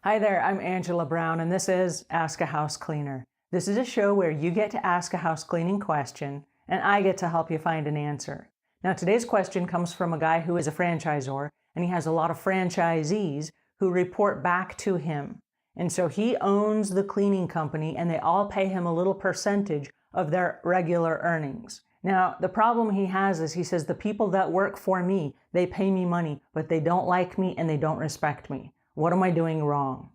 Hi there, I'm Angela Brown, and this is Ask a House Cleaner. This is a show where you get to ask a house cleaning question, and I get to help you find an answer. Now, today's question comes from a guy who is a franchisor, and he has a lot of franchisees who report back to him. And so he owns the cleaning company, and they all pay him a little percentage of their regular earnings. Now, the problem he has is he says, the people that work for me, they pay me money, but they don't like me and they don't respect me. What am I doing wrong?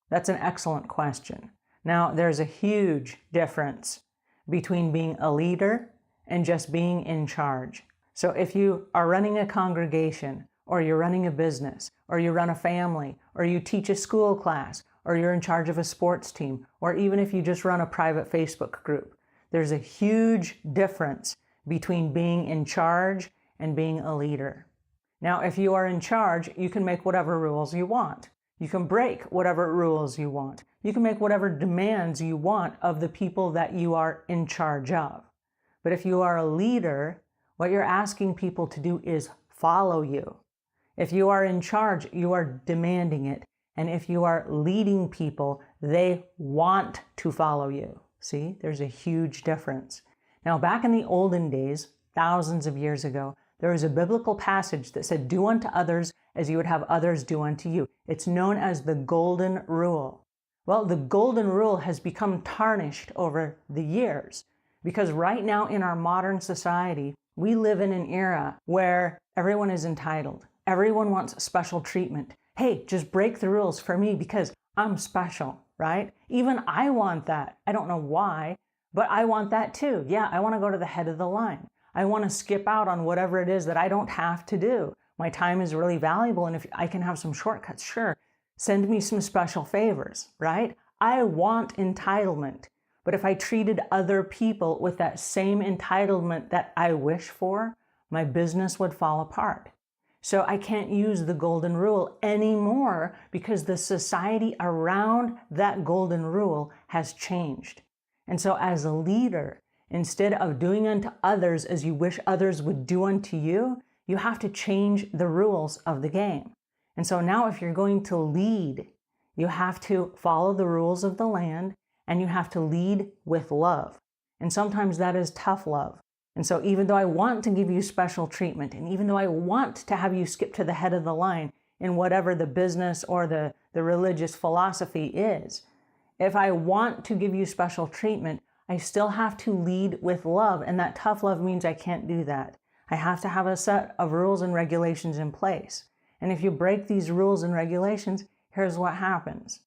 That's an excellent question. Now, there's a huge difference between being a leader and just being in charge. So if you are running a congregation, or you're running a business, or you run a family, or you teach a school class, or you're in charge of a sports team, or even if you just run a private Facebook group, there's a huge difference between being in charge and being a leader. Now, if you are in charge, you can make whatever rules you want. You can break whatever rules you want. You can make whatever demands you want of the people that you are in charge of. But if you are a leader, what you're asking people to do is follow you. If you are in charge, you are demanding it. And if you are leading people, they want to follow you. See, there's a huge difference. Now, back in the olden days, thousands of years ago, there was a biblical passage that said, do unto others as you would have others do unto you. It's known as the Golden Rule. Well, the Golden Rule has become tarnished over the years because right now in our modern society, we live in an era where everyone is entitled. Everyone wants special treatment. Hey, just break the rules for me because I'm special, right? Even I want that. I don't know why, but I want that too. Yeah, I want to go to the head of the line. I want to skip out on whatever it is that I don't have to do. My time is really valuable, and if I can have some shortcuts, sure, send me some special favors, right? I want entitlement. But if I treated other people with that same entitlement that I wish for, my business would fall apart. So I can't use the Golden Rule anymore because the society around that Golden Rule has changed. And so as a leader, instead of doing unto others as you wish others would do unto you, you have to change the rules of the game. And so now if you're going to lead, you have to follow the rules of the land and you have to lead with love. And sometimes that is tough love. And so even though I want to give you special treatment, and even though I want to have you skip to the head of the line in whatever the business or the religious philosophy is, if I want to give you special treatment, I still have to lead with love, and that tough love means I can't do that. I have to have a set of rules and regulations in place. And if you break these rules and regulations, here's what happens.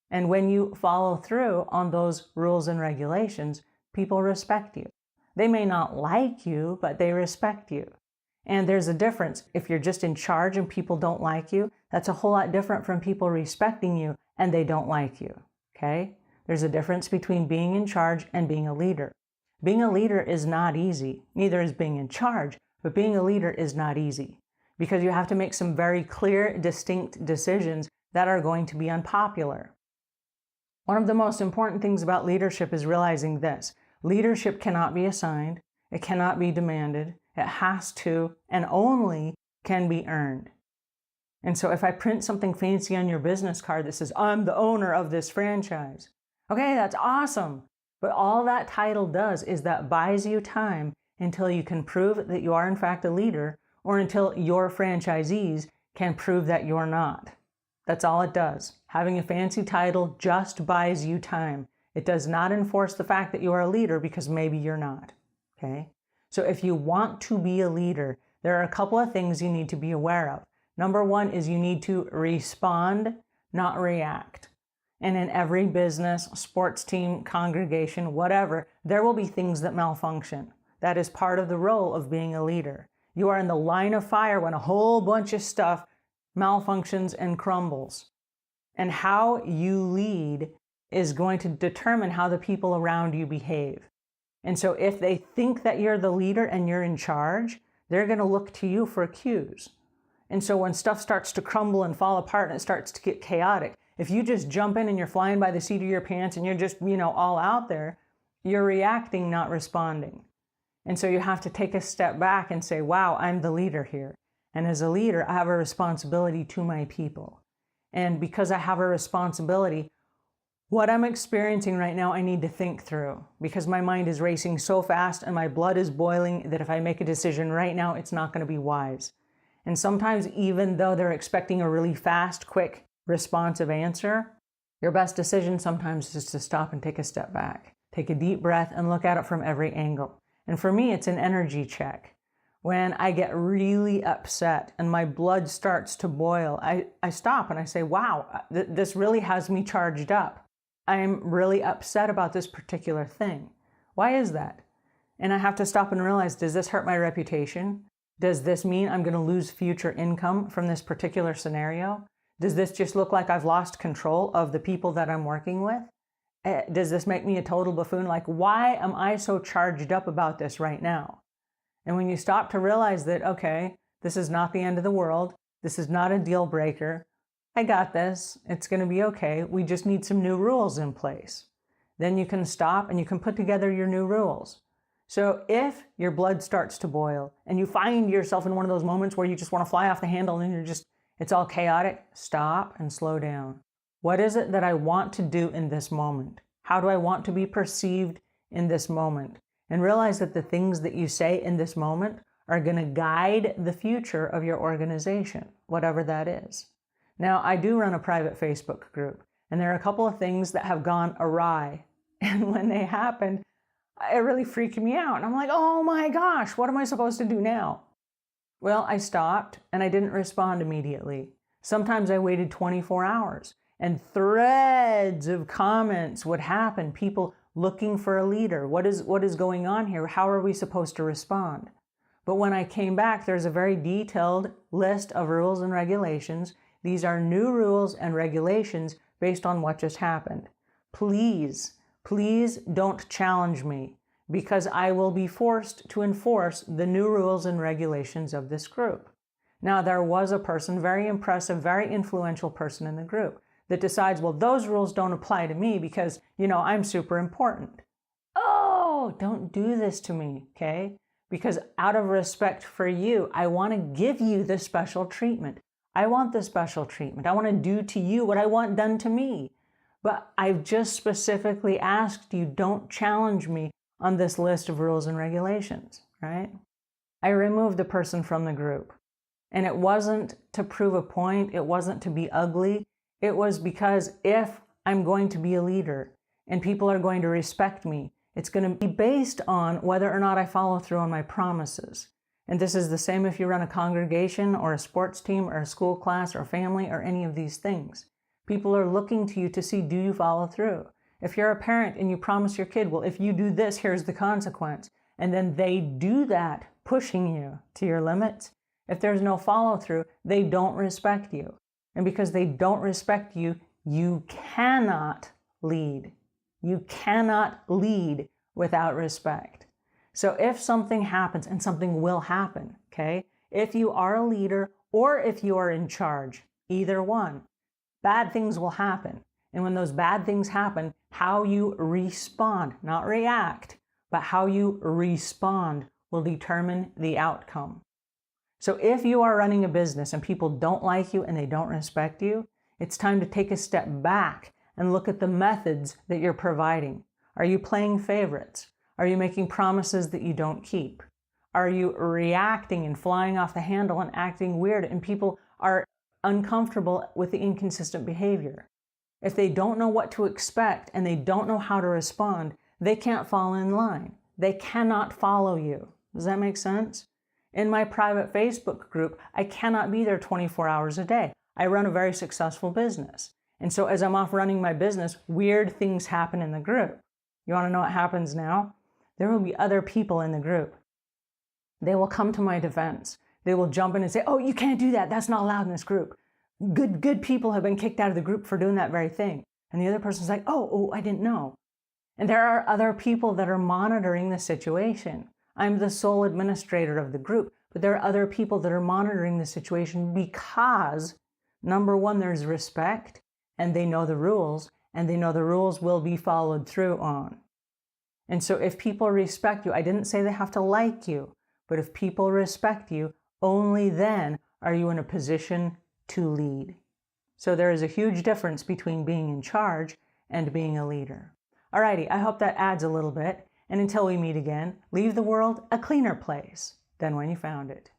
And when you follow through on those rules and regulations, people respect you. They may not like you, but they respect you. And there's a difference. If you're just in charge and people don't like you, that's a whole lot different from people respecting you and they don't like you, okay? There's a difference between being in charge and being a leader. Being a leader is not easy. Neither is being in charge, but being a leader is not easy because you have to make some very clear, distinct decisions that are going to be unpopular. One of the most important things about leadership is realizing this. Leadership cannot be assigned. It cannot be demanded. It has to and only can be earned. And so if I print something fancy on your business card that says, I'm the owner of this franchise, okay, that's awesome. But all that title does is that buys you time until you can prove that you are in fact a leader or until your franchisees can prove that you're not. That's all it does. Having a fancy title just buys you time. It does not enforce the fact that you are a leader because maybe you're not, okay? So if you want to be a leader, there are a couple of things you need to be aware of. Number one is you need to respond, not react. And in every business, sports team, congregation, whatever, there will be things that malfunction. That is part of the role of being a leader. You are in the line of fire when a whole bunch of stuff malfunctions and crumbles. And how you lead is going to determine how the people around you behave. And so if they think that you're the leader and you're in charge, they're going to look to you for cues. And so when stuff starts to crumble and fall apart and it starts to get chaotic, if you just jump in and you're flying by the seat of your pants and you're just, all out there, you're reacting, not responding. And so you have to take a step back and say, wow, I'm the leader here. And as a leader, I have a responsibility to my people. And because I have a responsibility, what I'm experiencing right now, I need to think through, because my mind is racing so fast and my blood is boiling that if I make a decision right now, it's not going to be wise. And sometimes, even though they're expecting a really fast, quick, responsive answer, your best decision sometimes is to stop and take a step back. Take a deep breath and look at it from every angle. And for me, it's an energy check. When I get really upset and my blood starts to boil, I stop and I say, wow, this really has me charged up. I'm really upset about this particular thing. Why is that? And I have to stop and realize, does this hurt my reputation? Does this mean I'm going to lose future income from this particular scenario? Does this just look like I've lost control of the people that I'm working with? Does this make me a total buffoon? Like, why am I so charged up about this right now? And when you stop to realize that, okay, this is not the end of the world, this is not a deal breaker, I got this, it's going to be okay, we just need some new rules in place. Then you can stop and you can put together your new rules. So if your blood starts to boil and you find yourself in one of those moments where you just want to fly off the handle and it's all chaotic, stop and slow down. What is it that I want to do in this moment? How do I want to be perceived in this moment? And realize that the things that you say in this moment are going to guide the future of your organization, whatever that is. Now, I do run a private Facebook group, and there are a couple of things that have gone awry. And when they happened, it really freaked me out. And I'm like, oh my gosh, what am I supposed to do now? Well, I stopped and I didn't respond immediately. Sometimes I waited 24 hours and threads of comments would happen. People looking for a leader. What is going on here? How are we supposed to respond? But when I came back, there's a very detailed list of rules and regulations. These are new rules and regulations based on what just happened. Please don't challenge me, because I will be forced to enforce the new rules and regulations of this group. Now, there was a person, very impressive, very influential person in the group, that decides, well, those rules don't apply to me because, I'm super important. Oh, don't do this to me, okay? Because out of respect for you, I want to give you the special treatment. I want the special treatment. I want to do to you what I want done to me. But I've just specifically asked you, don't challenge me on this list of rules and regulations, right? I removed the person from the group. And it wasn't to prove a point. It wasn't to be ugly. It was because if I'm going to be a leader and people are going to respect me, it's going to be based on whether or not I follow through on my promises. And this is the same if you run a congregation or a sports team or a school class or family or any of these things. People are looking to you to see, do you follow through? If you're a parent and you promise your kid, well, if you do this, here's the consequence, and then they do that, pushing you to your limits, if there's no follow through, they don't respect you. And because they don't respect you, you cannot lead. You cannot lead without respect. So if something happens, and something will happen, okay? If you are a leader or if you are in charge, either one, bad things will happen. And when those bad things happen, how you respond, not react, but how you respond will determine the outcome. So if you are running a business and people don't like you and they don't respect you, it's time to take a step back and look at the methods that you're providing. Are you playing favorites? Are you making promises that you don't keep? Are you reacting and flying off the handle and acting weird, and people are uncomfortable with the inconsistent behavior? If they don't know what to expect and they don't know how to respond, they can't fall in line. They cannot follow you. Does that make sense? In my private Facebook group, I cannot be there 24 hours a day. I run a very successful business. And so as I'm off running my business, weird things happen in the group. You want to know what happens now? There will be other people in the group. They will come to my defense. They will jump in and say, oh, you can't do that. That's not allowed in this group. Good people have been kicked out of the group for doing that very thing. And the other person's like, oh, I didn't know. And there are other people that are monitoring the situation. I'm the sole administrator of the group, but there are other people that are monitoring the situation because, number one, there's respect, and they know the rules, and they know the rules will be followed through on. And so if people respect you, I didn't say they have to like you, but if people respect you, only then are you in a position to lead. So there is a huge difference between being in charge and being a leader. Alrighty, I hope that adds a little bit. And until we meet again, leave the world a cleaner place than when you found it.